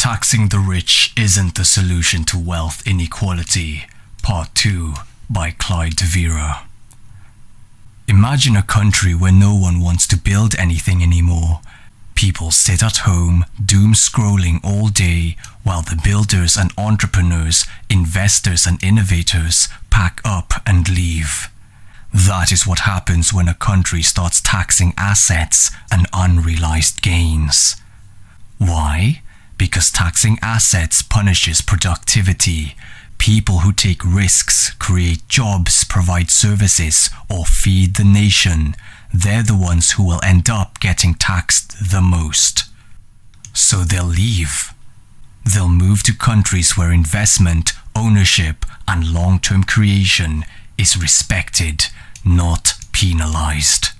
Taxing the Rich Isn't the Solution to Wealth Inequality, Part 2 by Clyde Vera. Imagine a country where no one wants to build anything anymore. People sit at home, doom scrolling all day, while the builders and entrepreneurs, investors and innovators pack up and leave. That is what happens when a country starts taxing assets and unrealized gains. Why? Because taxing assets punishes productivity. People who take risks, create jobs, provide services, or feed the nation, they're the ones who will end up getting taxed the most. So they'll leave. They'll move to countries where investment, ownership, and long-term creation is respected, not penalized.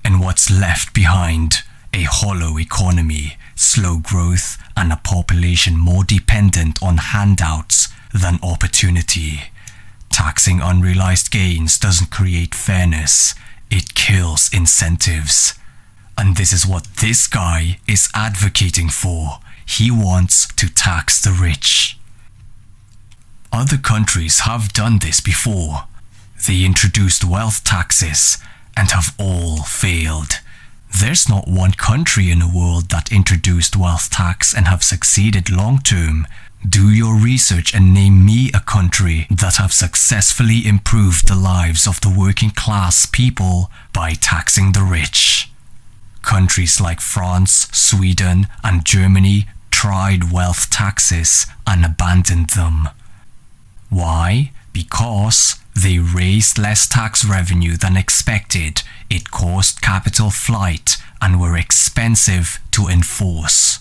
And what's left behind? A hollow economy, slow growth, and a population more dependent on handouts than opportunity. Taxing unrealized gains doesn't create fairness, it kills incentives. And this is what this guy is advocating for. He wants to tax the rich. Other countries have done this before. They introduced wealth taxes and have all failed. There's not one country in the world that introduced wealth tax and have succeeded long term. Do your research and name me a country that have successfully improved the lives of the working class people by taxing the rich. Countries like France, Sweden, and Germany tried wealth taxes and abandoned them. Why? Because they raised less tax revenue than expected, it caused capital flight, and were expensive to enforce.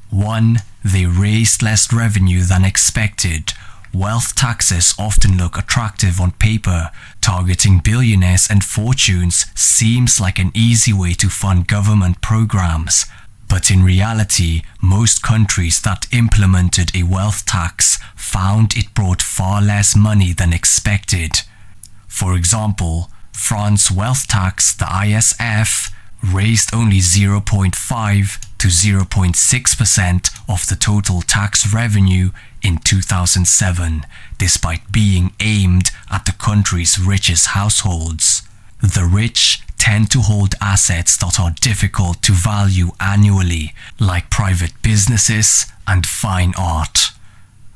1. They raised less revenue than expected. Wealth taxes often look attractive on paper. Targeting billionaires and fortunes seems like an easy way to fund government programs. But in reality, most countries that implemented a wealth tax found it brought far less money than expected. For example, France's wealth tax, the ISF, raised only 0.5 to 0.6% of the total tax revenue in 2007, despite being aimed at the country's richest households. The rich tend to hold assets that are difficult to value annually, like private businesses and fine art.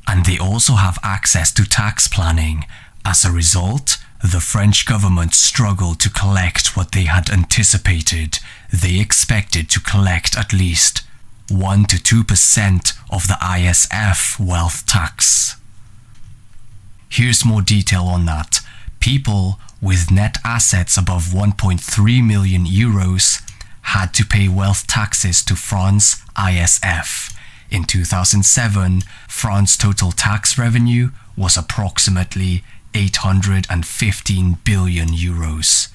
And they also have access to tax planning. As a result, the French government struggled to collect what they had anticipated. They expected to collect at least 1 to 2% of the ISF wealth tax. Here's more detail on that. People with net assets above 1.3 million euros had to pay wealth taxes to France ISF. In 2007, France's total tax revenue was approximately 815 billion euros.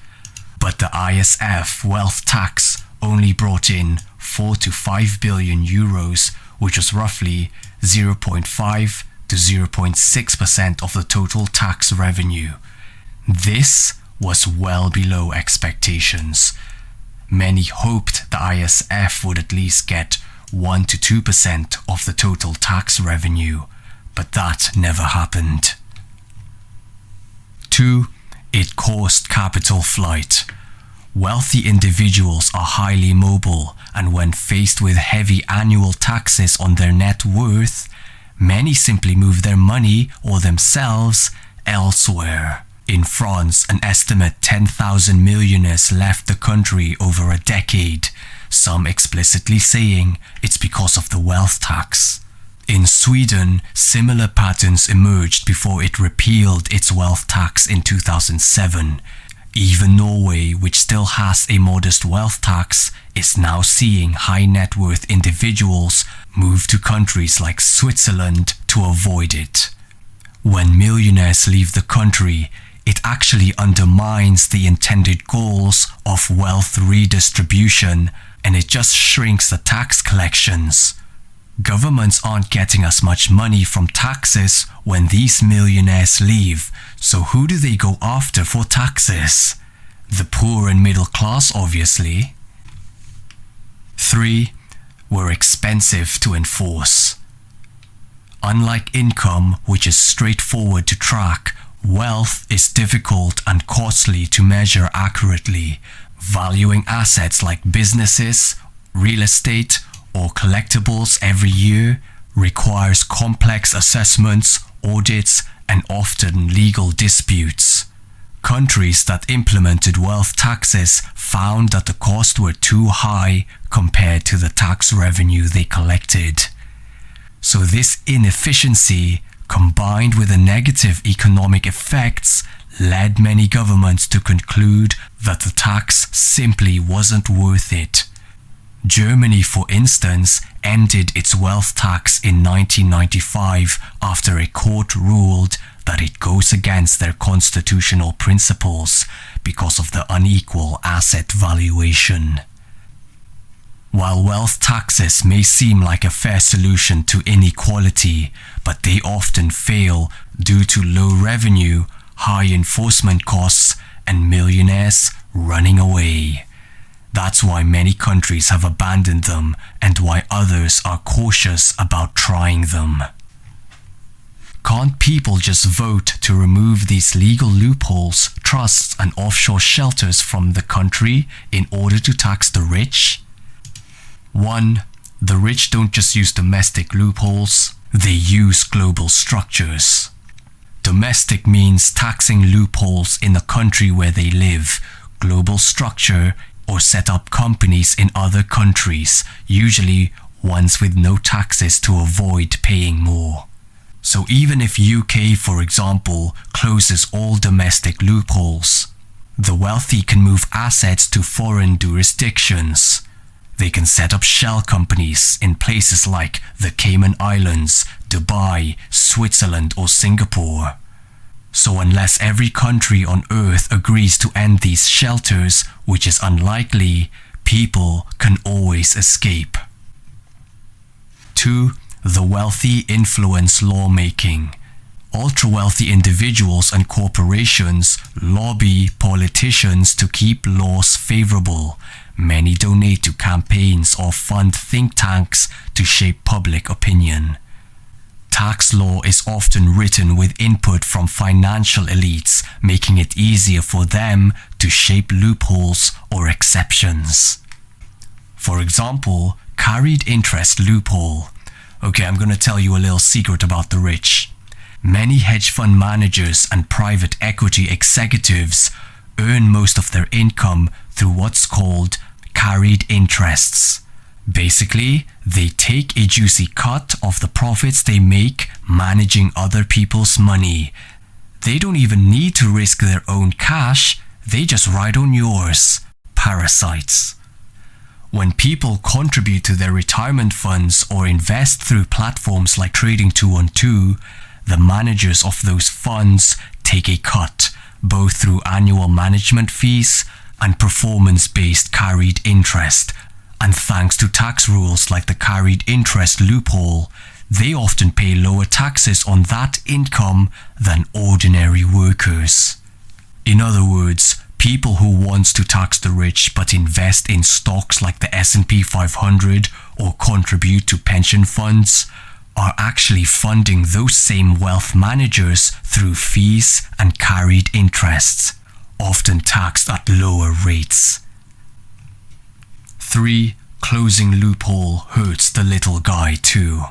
But the ISF wealth tax only brought in 4 to 5 billion euros, which was roughly 0.5 to 0.6% of the total tax revenue. This was well below expectations. Many hoped the ISF would at least get 1 to 2% of the total tax revenue, but that never happened. 2. It caused capital flight. Wealthy individuals are highly mobile, and when faced with heavy annual taxes on their net worth, many simply move their money or themselves elsewhere. In France, an estimate 10,000 millionaires left the country over a decade, some explicitly saying it's because of the wealth tax. In Sweden, similar patterns emerged before it repealed its wealth tax in 2007. Even Norway, which still has a modest wealth tax, is now seeing high net worth individuals move to countries like Switzerland to avoid it. When millionaires leave the country, it actually undermines the intended goals of wealth redistribution, and it just shrinks the tax collections. Governments aren't getting as much money from taxes when these millionaires leave, so who do they go after for taxes? The poor and middle class, obviously. 3. were expensive to enforce. Unlike income, which is straightforward to track, wealth is difficult and costly to measure accurately. Valuing assets like businesses, real estate, or collectibles every year requires complex assessments, audits, and often legal disputes. Countries that implemented wealth taxes found that the costs were too high compared to the tax revenue they collected. So this inefficiency, combined with the negative economic effects, led many governments to conclude that the tax simply wasn't worth it. Germany, for instance, ended its wealth tax in 1995 after a court ruled that it goes against their constitutional principles because of the unequal asset valuation. While wealth taxes may seem like a fair solution to inequality, but they often fail due to low revenue, high enforcement costs, and millionaires running away. That's why many countries have abandoned them and why others are cautious about trying them. Can't people just vote to remove these legal loopholes, trusts, and offshore shelters from the country in order to tax the rich? 1. The rich don't just use domestic loopholes, they use global structures. Domestic means taxing loopholes in the country where they live. Global structure, or set up companies in other countries, usually ones with no taxes to avoid paying more. So even if UK, for example, closes all domestic loopholes, the wealthy can move assets to foreign jurisdictions. They can set up shell companies in places like the Cayman Islands, Dubai, Switzerland, or Singapore. So unless every country on earth agrees to end these shelters, which is unlikely, people can always escape. 2. The wealthy influence lawmaking. Ultra-wealthy individuals and corporations lobby politicians to keep laws favorable. Many donate to campaigns or fund think tanks to shape public opinion. Tax law is often written with input from financial elites, making it easier for them to shape loopholes or exceptions. For example, carried interest loophole. Okay, I'm going to tell you a little secret about the rich. Many hedge fund managers and private equity executives earn most of their income through what's called carried interests. Basically, they take a juicy cut of the profits they make managing other people's money. They don't even need to risk their own cash, they just ride on yours. Parasites. When people contribute to their retirement funds or invest through platforms like Trading 212, the managers of those funds take a cut, both through annual management fees and performance-based carried interest. And thanks to tax rules like the carried interest loophole, they often pay lower taxes on that income than ordinary workers. In other words, people who want to tax the rich but invest in stocks like the S&P 500 or contribute to pension funds are actually funding those same wealth managers through fees and carried interests, often taxed at lower rates. 3. Closing loophole hurts the little guy too.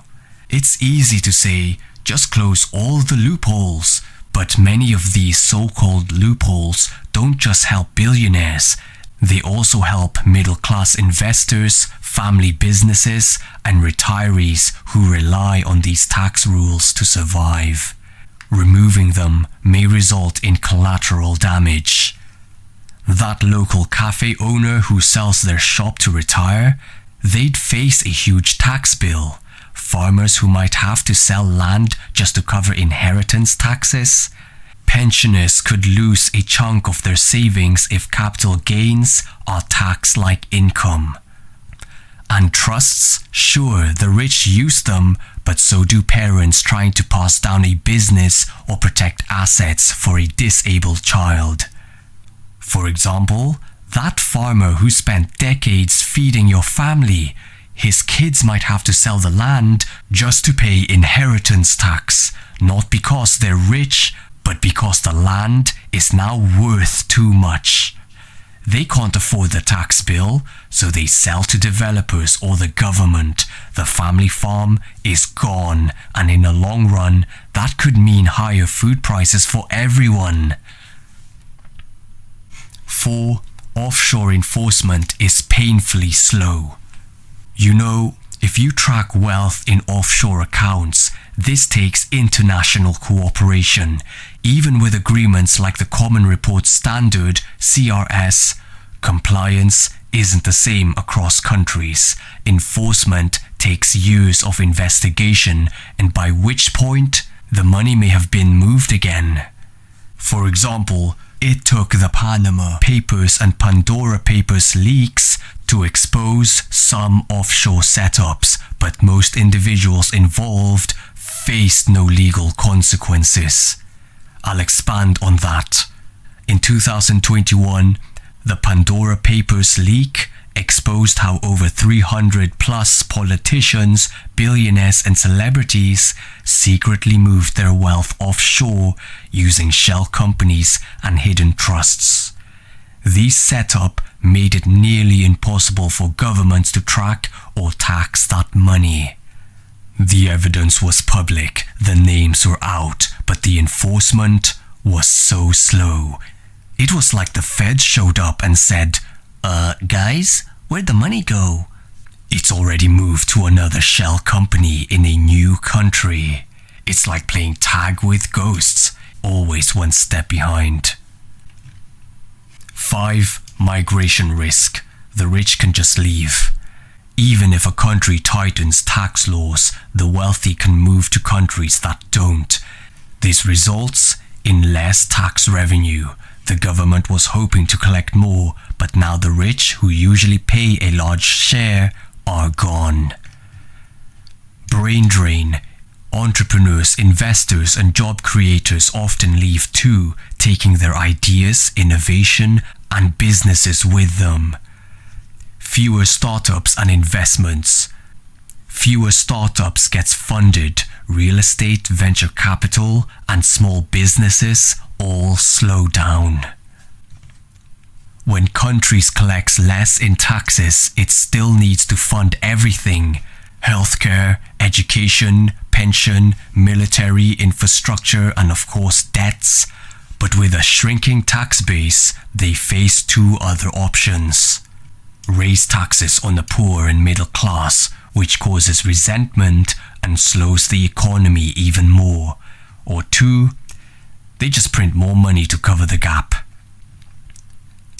It's easy to say, just close all the loopholes, but many of these so-called loopholes don't just help billionaires, they also help middle-class investors, family businesses, and retirees who rely on these tax rules to survive. Removing them may result in collateral damage. That local cafe owner who sells their shop to retire, they'd face a huge tax bill. Farmers who might have to sell land just to cover inheritance taxes. Pensioners could lose a chunk of their savings if capital gains are taxed like income. And trusts, sure, the rich use them, but so do parents trying to pass down a business or protect assets for a disabled child. For example, that farmer who spent decades feeding your family, his kids might have to sell the land just to pay inheritance tax, not because they're rich, but because the land is now worth too much. They can't afford the tax bill, so they sell to developers or the government. The family farm is gone, and in the long run, that could mean higher food prices for everyone. 4. Offshore enforcement is painfully slow. You know, if you track wealth in offshore accounts, this takes international cooperation. Even with agreements like the Common Report Standard, CRS, compliance isn't the same across countries. Enforcement takes years of investigation, and by which point, the money may have been moved again. For example, it took the Panama Papers and Pandora Papers leaks to expose some offshore setups, but most individuals involved faced no legal consequences. I'll expand on that. In 2021, the Pandora Papers leak exposed how over 300 plus politicians, billionaires and celebrities secretly moved their wealth offshore using shell companies and hidden trusts. These setup made it nearly impossible for governments to track or tax that money. The evidence was public, the names were out, but the enforcement was so slow. It was like the feds showed up and said, guys, where'd the money go? It's already moved to another shell company in a new country. It's like playing tag with ghosts, always one step behind. 5. Migration risk. The rich can just leave. Even if a country tightens tax laws, the wealthy can move to countries that don't. This results in less tax revenue. The government was hoping to collect more, but now the rich, who usually pay a large share, are gone. Brain drain. Entrepreneurs, investors, and job creators often leave too, taking their ideas, innovation, and businesses with them. Fewer startups and investments. Fewer startups gets funded. Real estate, venture capital, and small businesses all slow down. When countries collect less in taxes, it still needs to fund everything: healthcare, education, pension, military, infrastructure, and of course debts. But with a shrinking tax base, they face two other options. Raise taxes on the poor and middle class, which causes resentment and slows the economy even more. Or 2, they just print more money to cover the gap.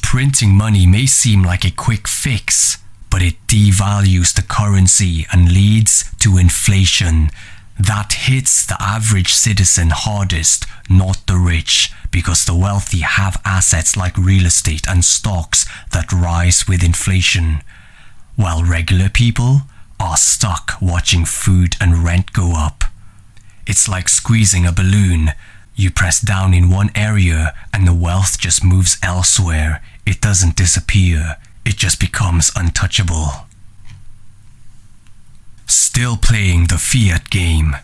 Printing money may seem like a quick fix, but it devalues the currency and leads to inflation. That hits the average citizen hardest, not the rich, because the wealthy have assets like real estate and stocks that rise with inflation, while regular people are stuck watching food and rent go up. It's like squeezing a balloon. You press down in one area and the wealth just moves elsewhere. It doesn't disappear, it just becomes untouchable. Still playing the fiat game.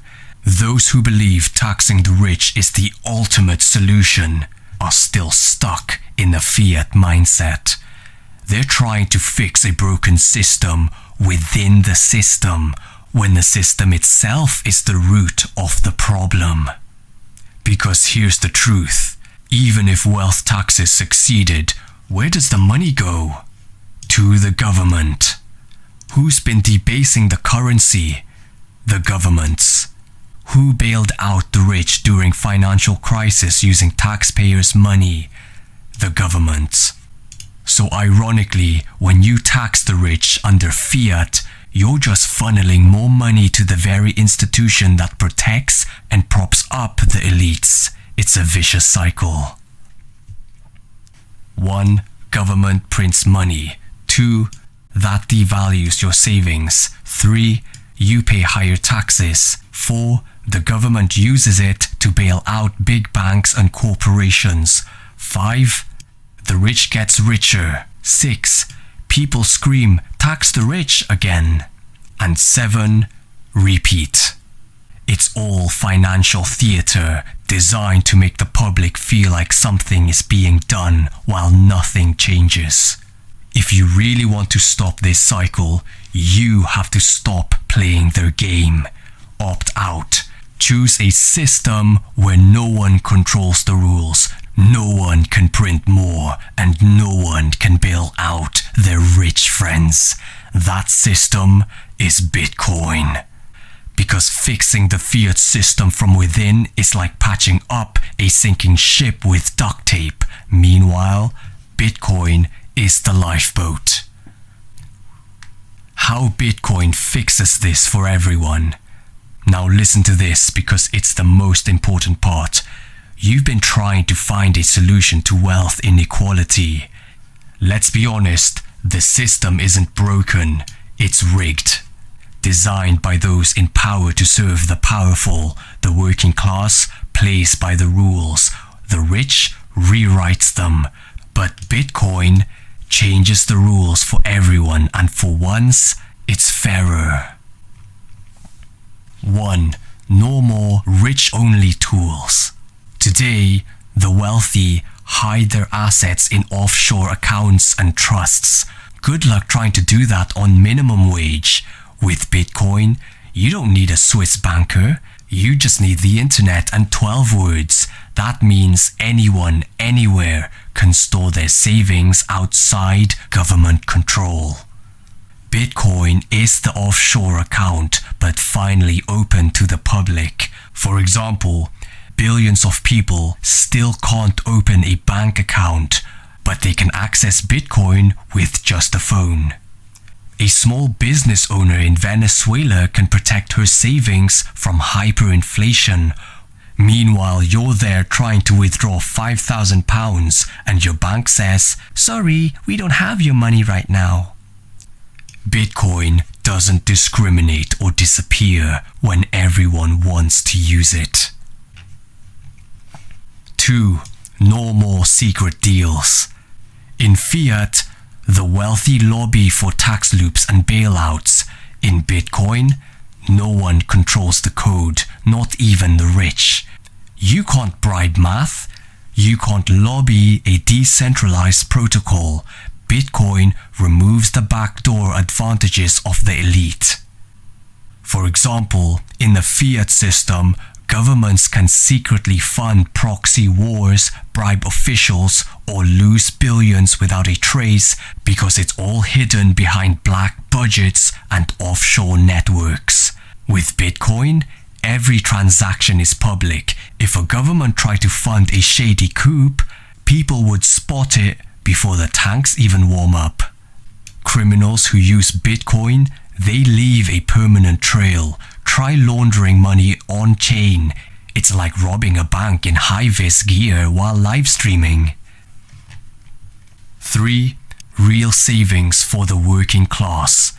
Those who believe taxing the rich is the ultimate solution are still stuck in the fiat mindset. They're trying to fix a broken system within the system, when the system itself is the root of the problem. Because here's the truth: even if wealth taxes succeeded, where does the money go? To the government. Who's been debasing the currency? The governments. Who bailed out the rich during financial crisis using taxpayers' money? The governments. So ironically, when you tax the rich under fiat, you're just funneling more money to the very institution that protects and props up the elites. It's a vicious cycle. 1. Government prints money. 2. That devalues your savings. 3. You pay higher taxes. 4. The government uses it to bail out big banks and corporations. 5. The rich gets richer. 6. People scream, "Tax the rich" again. And 7. Repeat. It's all financial theater designed to make the public feel like something is being done while nothing changes. If you really want to stop this cycle, you have to stop playing their game. Opt out. Choose a system where no one controls the rules, no one can print more, and no one can bail out their rich friends. That system is Bitcoin. Because fixing the fiat system from within is like patching up a sinking ship with duct tape. Meanwhile, Bitcoin is the lifeboat. How Bitcoin fixes this for everyone. Now listen to this because it's the most important part. You've been trying to find a solution to wealth inequality. Let's be honest, the system isn't broken, it's rigged. Designed by those in power to serve the powerful, the working class plays by the rules, the rich rewrites them. But Bitcoin changes the rules for everyone, and for once, it's fairer. 1. No more rich-only tools. Today, the wealthy hide their assets in offshore accounts and trusts. Good luck trying to do that on minimum wage. With Bitcoin, you don't need a Swiss banker. You just need the internet and 12 words. That means anyone, anywhere can store their savings outside government control. Bitcoin is the offshore account, but finally open to the public. For example, billions of people still can't open a bank account, but they can access Bitcoin with just a phone. A small business owner in Venezuela can protect her savings from hyperinflation. Meanwhile, you're there trying to withdraw £5,000 and your bank says, "Sorry, we don't have your money right now." Bitcoin doesn't discriminate or disappear when everyone wants to use it. 2. No more secret deals. In fiat, the wealthy lobby for tax loops and bailouts. In Bitcoin, no one controls the code, not even the rich. You can't bribe math. You can't lobby a decentralized protocol. Bitcoin removes the backdoor advantages of the elite. For example, in the fiat system, governments can secretly fund proxy wars, bribe officials, or lose billions without a trace because it's all hidden behind black budgets and offshore networks. With Bitcoin, every transaction is public. If a government tried to fund a shady coup, people would spot it before the tanks even warm up. Criminals who use Bitcoin, they leave a permanent trail. Try laundering money on-chain. It's like robbing a bank in high-vis gear while live streaming. 3. Real savings for the working class.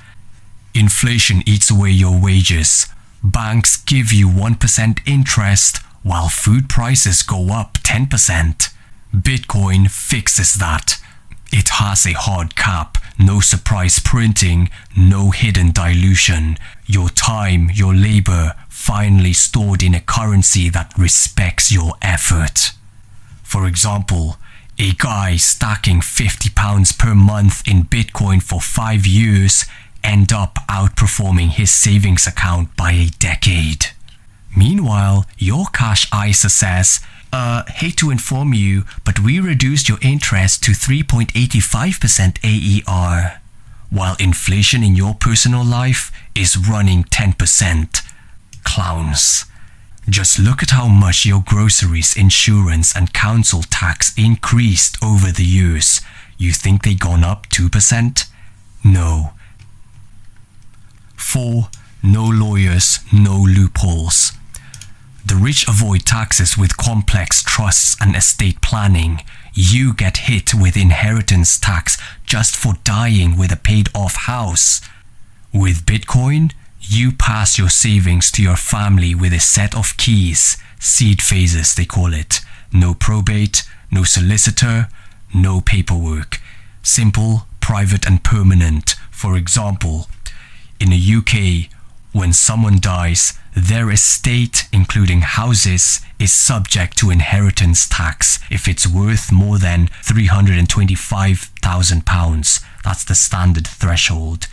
Inflation eats away your wages. Banks give you 1% interest while food prices go up 10%. Bitcoin fixes that. It has a hard cap, no surprise printing, no hidden dilution. Your time, your labor, finally stored in a currency that respects your effort. For example, a guy stacking £50 per month in Bitcoin for 5 years end up outperforming his savings account by a decade. Meanwhile, your cash ISA says, hate to inform you, but we reduced your interest to 3.85% AER, while inflation in your personal life is running 10%. Clowns. Just look at how much your groceries, insurance, and council tax increased over the years. You think they gone up 2%? No. 4. No lawyers, no loopholes. The rich avoid taxes with complex trusts and estate planning. You get hit with inheritance tax just for dying with a paid-off house. With Bitcoin, you pass your savings to your family with a set of keys, seed phases they call it. No probate, no solicitor, no paperwork. Simple, private and permanent. For example, In the UK, when someone dies, their estate, including houses, is subject to inheritance tax if it's worth more than £325,000. That's the standard threshold.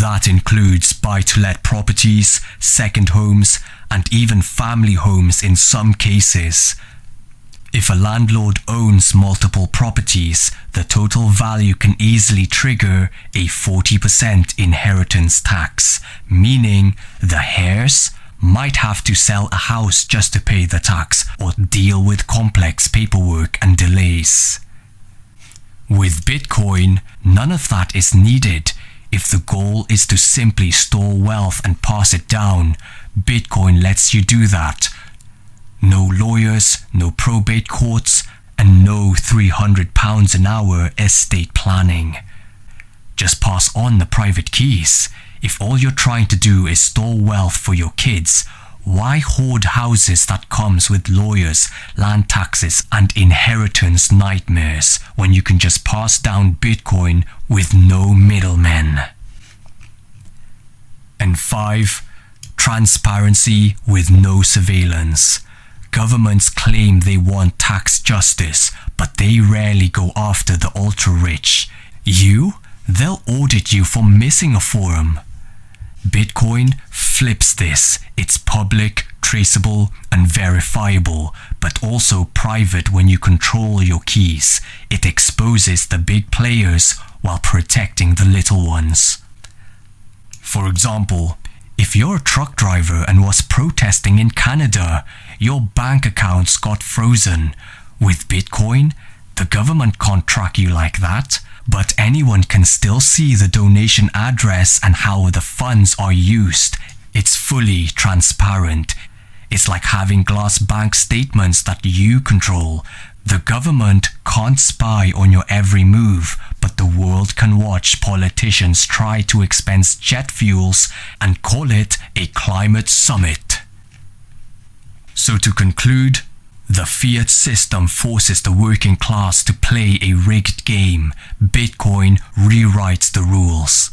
That includes buy-to-let properties, second homes, and even family homes in some cases. If a landlord owns multiple properties, the total value can easily trigger a 40% inheritance tax, meaning the heirs might have to sell a house just to pay the tax or deal with complex paperwork and delays. With Bitcoin, none of that is needed. If the goal is to simply store wealth and pass it down, Bitcoin lets you do that. No lawyers, no probate courts, and no £300 an hour estate planning. Just pass on the private keys. If all you're trying to do is store wealth for your kids, why hoard houses that comes with lawyers, land taxes, and inheritance nightmares when you can just pass down Bitcoin with no middlemen? And 5. Transparency with no surveillance. Governments claim they want tax justice, but they rarely go after the ultra-rich. They'll audit you for missing a form. Bitcoin flips this. It's public, traceable, and verifiable, but also private when you control your keys. It exposes the big players while protecting the little ones. For example, if you're a truck driver and was protesting in Canada, your bank accounts got frozen. With Bitcoin, the government can't track you like that, but anyone can still see the donation address and how the funds are used. It's fully transparent. It's like having glass bank statements that you control. The government can't spy on your every move, but the world can watch politicians try to expense jet fuels and call it a climate summit. So to conclude, the fiat system forces the working class to play a rigged game. Bitcoin rewrites the rules.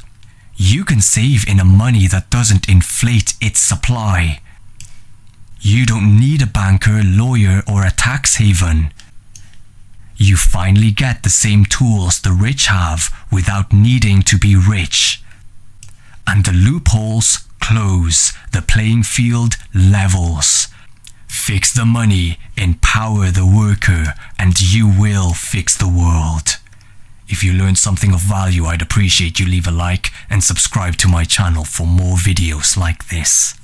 You can save in a money that doesn't inflate its supply. You don't need a banker, lawyer, or a tax haven. You finally get the same tools the rich have without needing to be rich. And the loopholes close, the playing field levels. Fix the money, empower the worker, and you will fix the world. If you learned something of value, I'd appreciate you leave a like and subscribe to my channel for more videos like this.